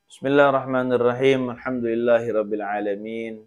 Bismillahirrahmanirrahim. Alhamdulillahirabbil alamin.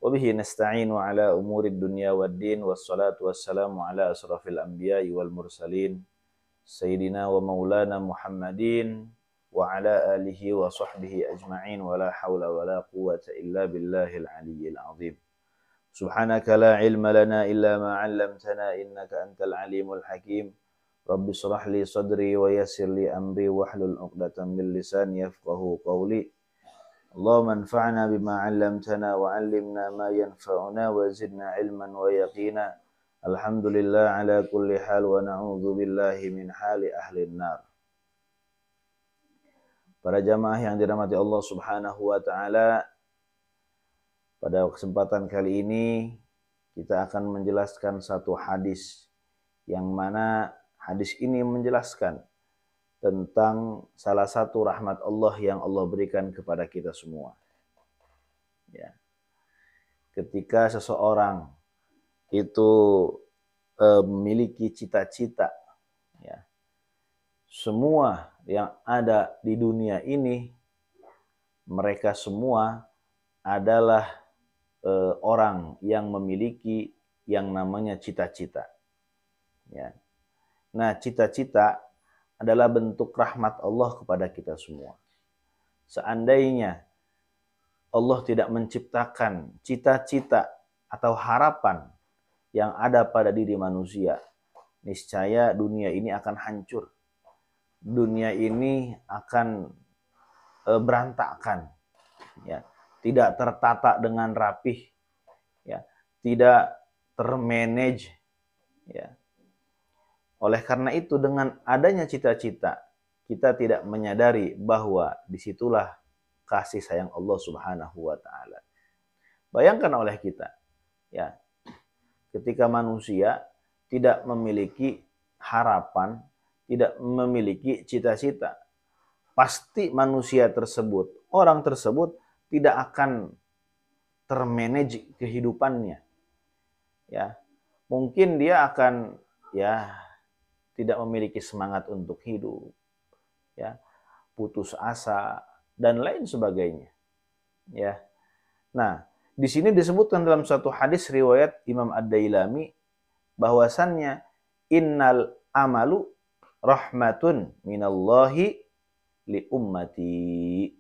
Wa bihi nasta'inu ala umurid dunya waddin wassalatu wassalamu ala asrafil anbiya'i wal mursalin sayyidina wa maulana Muhammadin wa ala alihi wa sahbihi ajma'in wa la hawla wa la quwwata illa billahil aliyyil azim. Subhanaka la ilma lana illa ma 'allamtana innaka antal alimul hakim. Rabbi shrah li sadri wa yassir li amri wahlul 'uqdatam min lisani yafqahu qawli. Allahumma anfa'na bima 'allamtana wa 'allimna ma yanfa'una wa zidna ilman wa yaqina. Alhamdulillah ala kulli hal wa na'udzu billahi min hali ahli nar. Para jamaah yang dirahmati Allah Subhanahu wa taala, pada kesempatan kali ini kita akan menjelaskan satu hadis yang mana hadis ini menjelaskan tentang salah satu rahmat Allah yang Allah berikan kepada kita semua. Ya. Ketika seseorang itu memiliki cita-cita, ya, semua yang ada di dunia ini, mereka semua adalah orang yang memiliki yang namanya cita-cita. Ya. Nah, cita-cita adalah bentuk rahmat Allah kepada kita semua. Seandainya Allah tidak menciptakan cita-cita atau harapan yang ada pada diri manusia, niscaya dunia ini akan hancur. Dunia ini akan berantakan, ya, tidak tertata dengan rapih, ya, tidak termanage, ya. Oleh karena itu, dengan adanya cita-cita, kita tidak menyadari bahwa disitulah kasih sayang Allah Subhanahu wa taala. Bayangkan oleh kita, ya, ketika manusia tidak memiliki harapan, tidak memiliki cita-cita, pasti manusia tersebut, orang tersebut tidak akan termanage kehidupannya. Ya, mungkin dia akan, ya, tidak memiliki semangat untuk hidup, ya, putus asa dan lain sebagainya, ya. Nah, di sini disebutkan dalam satu hadis riwayat Imam Ad-Dailami bahwasannya innal amalu rahmatun minallahi li ummati.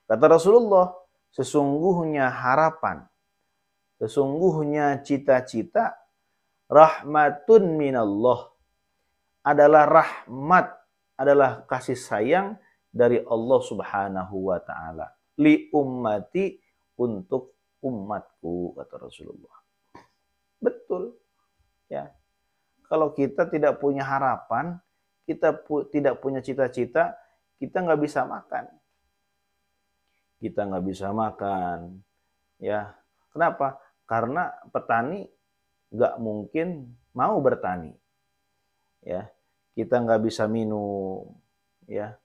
Kata Rasulullah, sesungguhnya harapan, sesungguhnya cita-cita rahmatun minallah, adalah rahmat, adalah kasih sayang dari Allah Subhanahu wa taala. Li ummati, untuk umatku, kata Rasulullah. Betul. Ya. Kalau kita tidak punya harapan, kita tidak punya cita-cita, kita nggak bisa makan. Kita nggak bisa makan. Ya. Kenapa? Karena petani nggak mungkin mau bertani. Ya, kita nggak bisa minum, ya,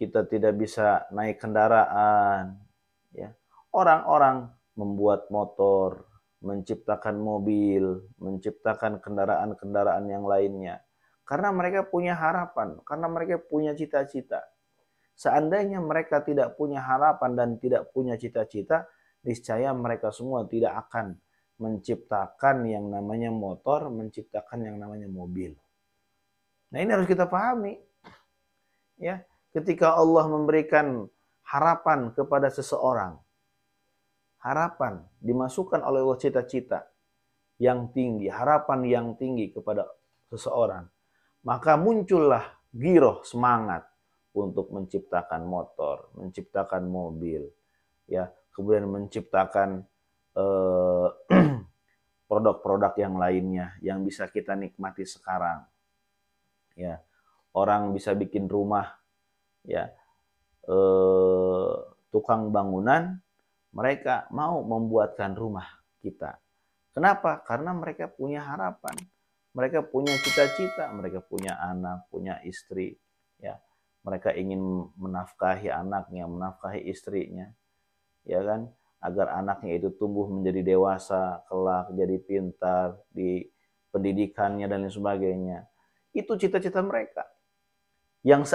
kita tidak bisa naik kendaraan, ya. Orang-orang membuat motor, menciptakan mobil, menciptakan kendaraan-kendaraan yang lainnya, karena mereka punya harapan, karena mereka punya cita-cita. Seandainya mereka tidak punya harapan dan tidak punya cita-cita, niscaya mereka semua tidak akan menciptakan yang namanya motor, menciptakan yang namanya mobil. Nah, ini harus kita pahami. Ya, ketika Allah memberikan harapan kepada seseorang, harapan dimasukkan oleh Allah, cita-cita yang tinggi, harapan yang tinggi kepada seseorang, maka muncullah giroh, semangat untuk menciptakan motor, menciptakan mobil, ya, kemudian menciptakan produk-produk yang lainnya yang bisa kita nikmati sekarang. Ya, orang bisa bikin rumah, ya, tukang bangunan, mereka mau membuatkan rumah kita. Kenapa? Karena mereka punya harapan, mereka punya cita-cita, mereka punya anak, punya istri, ya, mereka ingin menafkahi anaknya, menafkahi istrinya, ya kan, agar anaknya itu tumbuh menjadi dewasa, kelak jadi pintar di pendidikannya dan lain sebagainya. Itu cita-cita mereka. Yang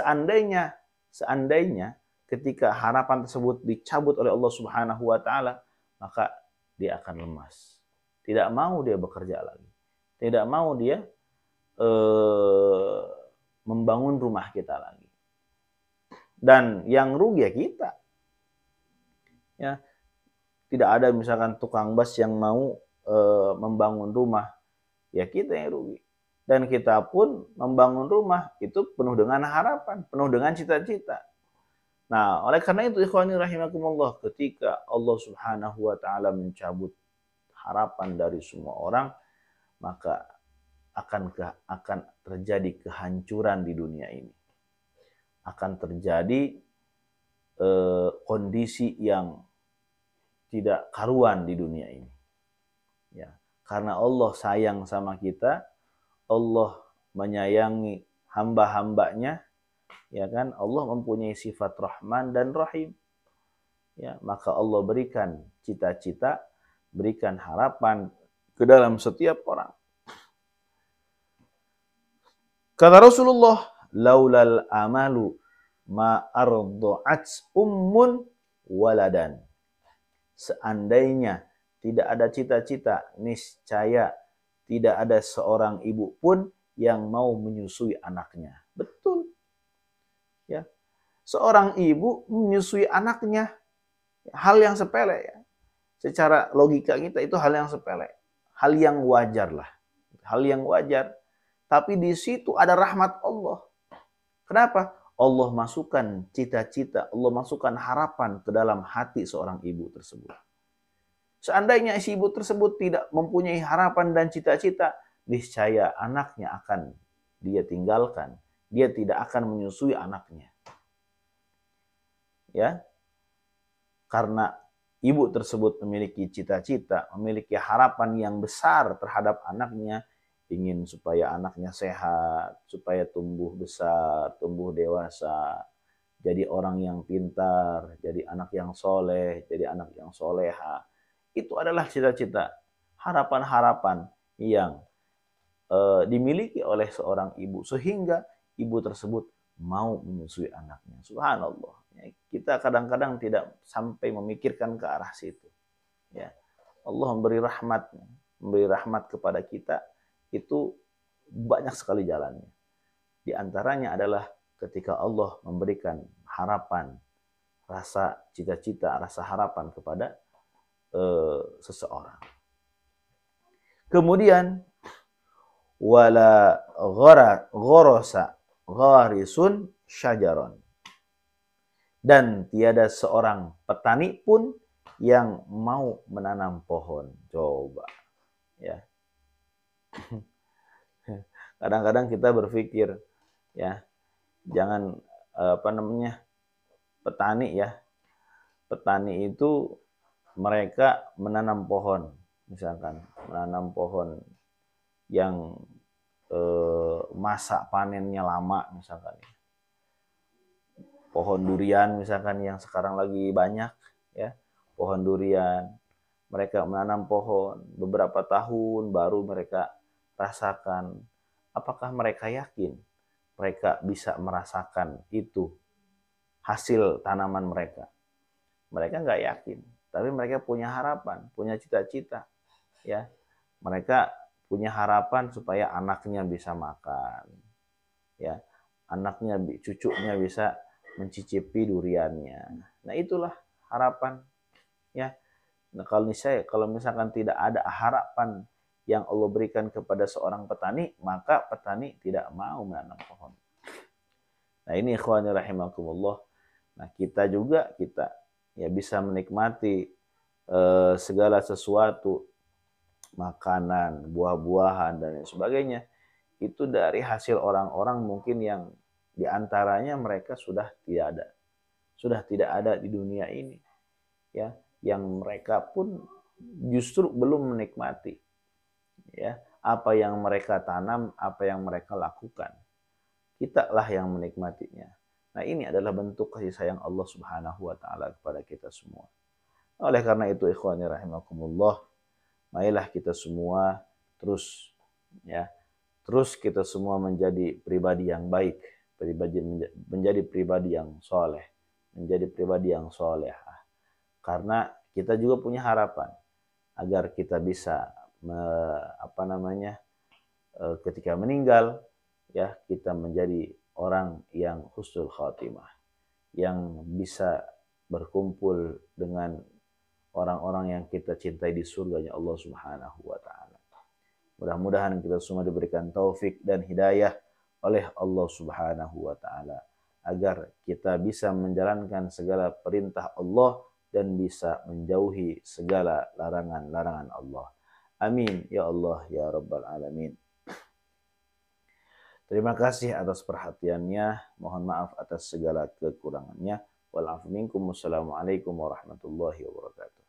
seandainya ketika harapan tersebut dicabut oleh Allah Subhanahu wa taala, maka dia akan lemas. Tidak mau dia bekerja lagi. Tidak mau dia membangun rumah kita lagi. Dan yang rugi ya kita. Ya, tidak ada misalkan tukang bas yang mau membangun rumah, ya kita yang rugi. Dan kita pun membangun rumah itu penuh dengan harapan, penuh dengan cita-cita. Nah, oleh karena itu ikhwani rahimakumullah, ketika Allah Subhanahu wa taala mencabut harapan dari semua orang, maka akan terjadi kehancuran di dunia ini. Akan terjadi kondisi yang tidak karuan di dunia ini. Ya, karena Allah sayang sama kita, Allah menyayangi hamba-hambanya, ya kan? Allah mempunyai sifat Rahman dan Rahim. Ya, maka Allah berikan cita-cita, berikan harapan ke dalam setiap orang. Kata Rasulullah, laulal amalu ma arda'at ummun waladan. Seandainya tidak ada cita-cita, niscaya tidak ada seorang ibu pun yang mau menyusui anaknya. Betul. Ya. Seorang ibu menyusui anaknya, hal yang sepele ya. Secara logika kita itu hal yang sepele, hal yang wajar lah. Hal yang wajar. Tapi di situ ada rahmat Allah. Kenapa? Allah masukkan cita-cita, Allah masukkan harapan ke dalam hati seorang ibu tersebut. Seandainya si ibu tersebut tidak mempunyai harapan dan cita-cita, niscaya anaknya akan dia tinggalkan. Dia tidak akan menyusui anaknya. Ya. Karena ibu tersebut memiliki cita-cita, memiliki harapan yang besar terhadap anaknya, ingin supaya anaknya sehat, supaya tumbuh besar, tumbuh dewasa, jadi orang yang pintar, jadi anak yang soleh, jadi anak yang soleha. Itu adalah cita-cita, harapan-harapan yang dimiliki oleh seorang ibu, sehingga ibu tersebut mau menyusui anaknya. Subhanallah. Ya, kita kadang-kadang tidak sampai memikirkan ke arah situ. Ya, Allah memberi rahmat kepada kita. Itu banyak sekali jalannya. Di antaranya adalah ketika Allah memberikan harapan, rasa cita-cita, rasa harapan kepada seseorang. Kemudian wala ghorasa gharisun syajaron. Dan tiada seorang petani pun yang mau menanam pohon. Coba. Ya. Kadang-kadang kita berpikir ya, jangan petani ya. Petani itu mereka menanam pohon, misalkan menanam pohon yang masa panennya lama, misalkan pohon durian misalkan yang sekarang lagi banyak ya, pohon durian. Mereka menanam pohon beberapa tahun baru mereka rasakan. Apakah mereka yakin mereka bisa merasakan itu hasil tanaman mereka? Mereka nggak yakin, tapi mereka punya harapan, punya cita-cita, ya. Mereka punya harapan supaya anaknya bisa makan, ya, anaknya, cucunya bisa mencicipi duriannya. Nah itulah harapan, ya. Nah kalau misalkan tidak ada harapan yang Allah berikan kepada seorang petani, maka petani tidak mau menanam pohon. Nah ini ikhwani rahimakumullah. Nah kita ya bisa menikmati segala sesuatu, makanan, buah-buahan dan sebagainya, itu dari hasil orang-orang mungkin yang diantaranya mereka sudah tidak ada di dunia ini, ya, yang mereka pun justru belum menikmati ya apa yang mereka tanam, apa yang mereka lakukan. Kita lah yang menikmatinya. Nah ini adalah bentuk kasih sayang Allah Subhanahu wa taala kepada kita semua. Oleh karena itu ikhwani rahimakumullah, marilah kita semua terus kita semua menjadi pribadi yang baik, menjadi pribadi yang soleh, menjadi pribadi yang soleh. Karena kita juga punya harapan agar kita bisa ketika meninggal ya kita menjadi orang yang husnul khatimah, yang bisa berkumpul dengan orang-orang yang kita cintai di surganya Allah Subhanahu wa taala. Mudah-mudahan kita semua diberikan taufik dan hidayah oleh Allah Subhanahu wa taala agar kita bisa menjalankan segala perintah Allah dan bisa menjauhi segala larangan-larangan Allah. Amin ya Allah ya rabbal alamin. Terima kasih atas perhatiannya. Mohon maaf atas segala kekurangannya. Wal afu minkum. Wassalamualaikum warahmatullahi wabarakatuh.